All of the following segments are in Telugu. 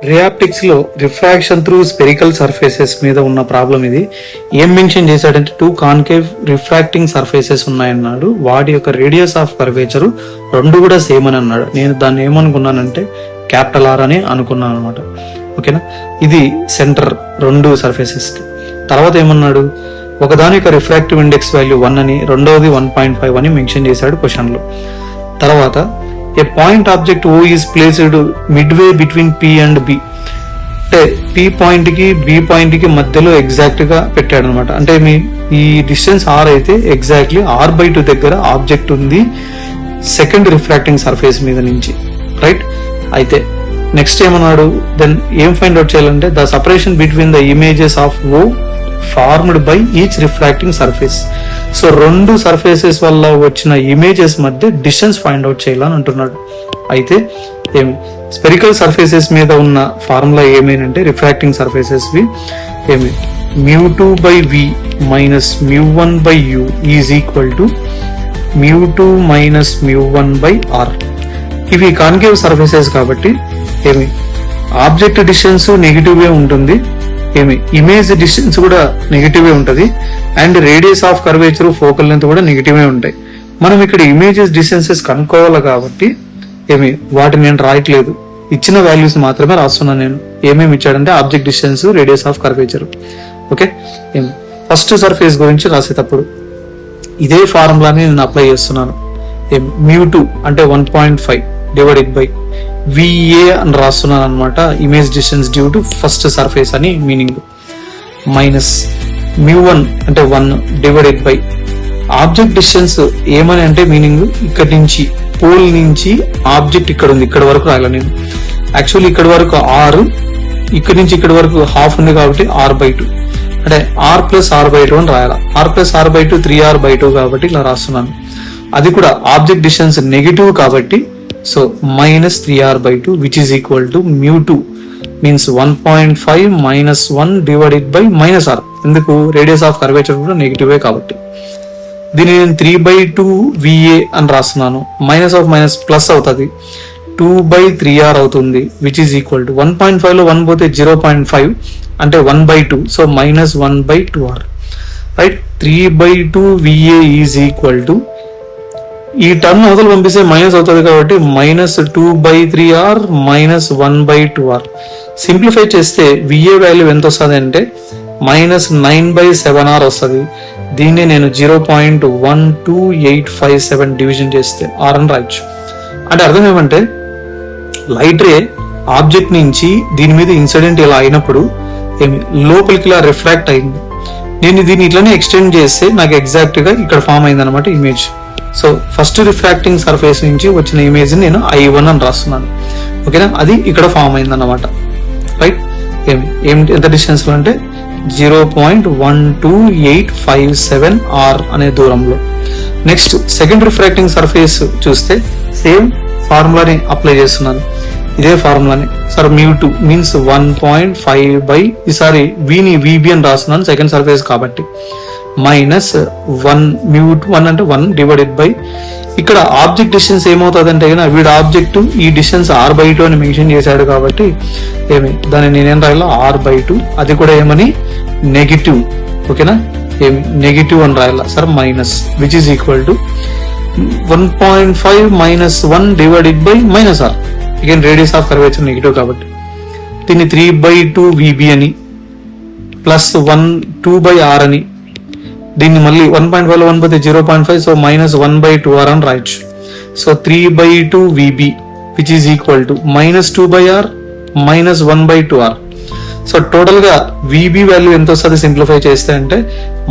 రే ఆప్టిక్స్ లో రిఫ్రాక్షన్ త్రూ స్పెరికల్ సర్ఫేసెస్ మీద ఉన్న ప్రాబ్లం ఇది. ఏం మెన్షన్ చేశాడంటే 2 కాన్కేవ్ రిఫ్రాక్టింగ్ సర్ఫేసెస్ ఉన్నాయన్నాడు. వాటి యొక్క రేడియస్ ఆఫ్ కర్వేచర్ రెండు కూడా సేమ్ అని అన్నాడు. నేను దాన్ని ఏమనుకున్నానంటే క్యాపిటల్ R అని అనుకున్నాను అనమాట. ఓకేనా, ఇది సెంటర్ రెండు సర్ఫేసెస్ కి. తర్వాత ఏమన్నాడు, ఒకదాని యొక్క రిఫ్రాక్టివ్ ఇండెక్స్ వాల్యూ 1 అని, రెండవది 1.5 అని మెన్షన్ చేశాడు క్వశ్చన్ లో. తర్వాత a point object O is placed midway between P and B, అంటే P పాయింట్ కి B పాయింట్ కి మధ్యలో ఎగ్జాక్ట్ గా పెట్టాడు అనమాట. అంటే ఈ డిస్టెన్స్ R అయితే ఎగ్జాక్ట్లీ R/2 దగ్గర ఆబ్జెక్ట్ ఉంది సెకండ్ రిఫ్రాక్టింగ్ సర్ఫేస్ మీద నుంచి, రైట్. అయితే నెక్స్ట్ ఏమన్నాడు, దెన్ ఏం ఫైండ్ అవుట్ చేయాలంటే the separation between the images of O formed by each refracting surface. So రెండు సర్ఫేసెస్ వల్ల వచ్చిన ఇమేజెస్ మధ్య డిస్టెన్స్ ఫైండ్ అవుట్ చేయాలని అంటున్నాడు. అయితే ఏమి స్పెరికల్ సర్ఫేసెస్ మీద ఉన్న ఫార్ములా ఏమేనంటే రిఫ్రాక్టింగ్ సర్ఫేసెస్ వి ఏమి μ2/v minus μ1/u is equal to μ2 minus μ1/r. ఇవి కాన్కేవ్ సర్ఫేసెస్ కాబట్టి ఏమి ఆబ్జెక్ట్ డిస్టెన్స్ నెగిటివ్ ఉంటుంది, ఏమి ఇమేజ్ డిస్టెన్స్ కూడా నెగిటివే ఉంటది, and radius of curvature focal length కూడా నెగిటివే ఉంటాయి. మనం ఇక్కడ ఇమేజెస్ డిస్టెన్సెస్ కనుక్కోవాలి కాబట్టి ఏమి వాటిని నేను రాయట్లేదు, ఇచ్చిన వాల్యూస్ మాత్రమే రాస్తున్నాను. నేను ఏమేమి ఇచ్చాడంటే object distance, radius of curvature. Okay, ఏమి ఫస్ట్ సర్ఫేస్ గురించి రాసేటప్పుడు ఇదే ఫార్ములాని నేను అప్లై చేస్తున్నాను. ఏమి μ2 అంటే 1.5 డివైడెడ్ బై VA అని రాస్తున్నాను అనమాట, image distance due to first surface అని మీనింగ్, మైనస్ μ1 అంటే 1 డివైడెడ్ బై ఆబ్జెక్ట్ డిస్టెన్స్ ఏమని అంటే మీనింగ్ ఇక్కడి నుంచి పోల్ నుంచి ఆబ్జెక్ట్ ఇక్కడ ఉంది, ఇక్కడ వరకు రాయాలి నేను. యాక్చువల్లీ ఇక్కడ వరకు 6, ఇక్కడ నుంచి ఇక్కడ వరకు హాఫ్ ఉంది కాబట్టి R/2 అంటే R+R/2 అని రాయాలి. R+R/2 3R/2 కాబట్టి ఇలా రాస్తున్నాను. అది కూడా ఆబ్జెక్ట్ డిస్టెన్స్ నెగిటివ్ కాబట్టి so minus 3R/2 which is equal to μ2 means 1.5 minus 1 divided by minus R. ఎందుకు, రేడియస్ ఆఫ్ కర్వేచర్ కూడా నెగిటివే కాబట్టి. దీన్ని నేను 3/2 VA అని రాస్తున్నాను. మైనస్ ఆఫ్ మైనస్ ప్లస్ అవుతుంది, 2/3R అవుతుంది విచ్ ఈస్ ఈక్వల్ టు 1.5 లో 1 పోతే 0.5 అంటే 1/2, so minus 1/2R, right. 3/2 VA is equal to ఈ టర్మ్ అవతలు పంపిస్తే మైనస్ అవుతుంది కాబట్టి minus 2/3R minus 1/2R. Simplify చేస్తే VA వాల్యూ ఎంత వస్తుంది అంటే మైనస్ 9/7R వస్తుంది. దీన్ని నేను 0.12857 డివిజన్ చేస్తే R అని రాయొచ్చు. అంటే అర్థం ఏమంటే లైట్ రే ఆబ్జెక్ట్ నుంచి దీని మీద ఇన్సిడెంట్ ఇలా అయినప్పుడు లోపలికి ఇలా రిఫ్రాక్ట్ అయింది. నేను దీన్ని ఇట్లానే ఎక్స్టెండ్ చేస్తే నాకు ఎగ్జాక్ట్ గా ఇక్కడ ఫామ్ అయింది అనమాట image. So first refracting surface నుంచి వచ్చిన ఇమేజ్ నేను I1 అని రాస్తున్నాను. ఓకేనా, అది ఇక్కడ ఫామ్ అయింది అన్నమాట, రైట్. ఎంత డిస్టెన్స్ లో అంటే 0.12857 R అనే దూరంలో. నెక్స్ట్ సెకండ్ రిఫ్రాక్టింగ్ సర్ఫేస్ చూస్తే సేమ్ ఫార్ములాని అప్లై చేస్తున్నాను, ఇదే ఫార్ములాని. సార్ μ2 మీన్స్ 1.5 బై ఈసారి వీని VB అని రాస్తున్నాను సెకండ్ సర్ఫేస్ కాబట్టి, మైనస్ 1 μ1 అంటే 1 డివైడెడ్ బై ఇక్కడ ఆబ్జెక్ట్ డిస్టెన్స్ ఏమవుతుంది అంటే వీడు ఆబ్జెక్ట్ ఈ డిస్టెన్స్ R/2 అని మెన్షన్ చేశాడు కాబట్టి దాన్ని నేనేం రాయాలో R/2, అది కూడా ఏమని నెగిటివ్. ఓకేనా, నెగిటివ్ అని రాయాల sir, minus which is equal to 1.5 minus 1 divided by minus R. Again radius of curvature negative కాబట్టి దీన్ని 3/2 VB అని ప్లస్ 2/R అని, దీన్ని మళ్ళీ 1.5 లో 1 పోతే 0.5, సో మైనస్ 1/2R అని రాయొచ్చు. So 3/2 VB which is equal to minus 2/R minus 1/2R. So total గా VB వాల్యూ ఎంత వస్తుంది సింప్లిఫై చేస్తే అంటే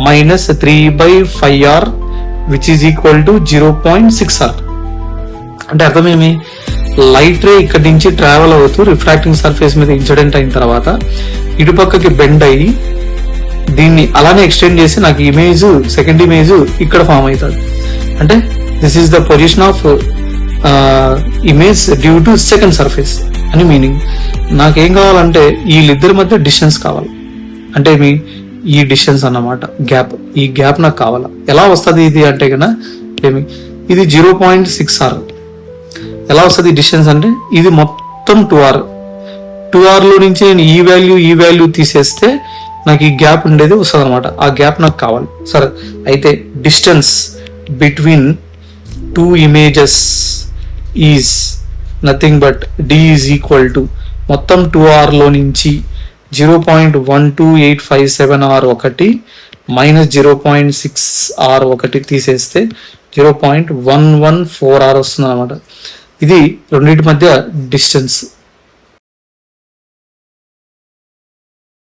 minus 3/5R which is equal to 0.6R. అంటే అర్థమేమి, లైట్ రే ఇక్కడి నుంచి ట్రావెల్ అవుతూ రిఫ్రాక్టింగ్ సర్ఫేస్ మీద ఇన్సిడెంట్ అయిన తర్వాత ఇటుపక్కకి బెండ్ అయ్యి దీన్ని అలానే ఎక్స్టెండ్ చేసి నాకు ఇమేజ్ సెకండ్ ఇమేజ్ ఇక్కడ ఫామ్ అవుతుంది. అంటే this is the position of image due to second surface అని మీనింగ్. నాకేం కావాలంటే వీళ్ళిద్దరి మధ్య డిస్టెన్స్ కావాలి, అంటే ఈ డిస్టెన్స్ అన్నమాట, గ్యాప్. ఈ గ్యాప్ నాకు కావాలా. ఎలా వస్తుంది ఇది అంటే కన్నా ఇది 0.6R. ఎలా వస్తుంది డిస్టెన్స్ అంటే ఇది మొత్తం 2R, 2r లో నుంచి నేను ఈ వాల్యూ తీసేస్తే నాకు ఈ గ్యాప్ ఉండేది వస్తుంది అనమాట. ఆ గ్యాప్ నాకు కావాలి. సరే, అయితే distance between 2 images is nothing but d is equal to మొత్తం 2r లో నుంచి 0.12857r ఒకటి మైనస్ 0.6r ఒకటి తీసేస్తే 0.114r వస్తుంది అనమాట. ఇది రెండింటి మధ్య డిస్టెన్స్.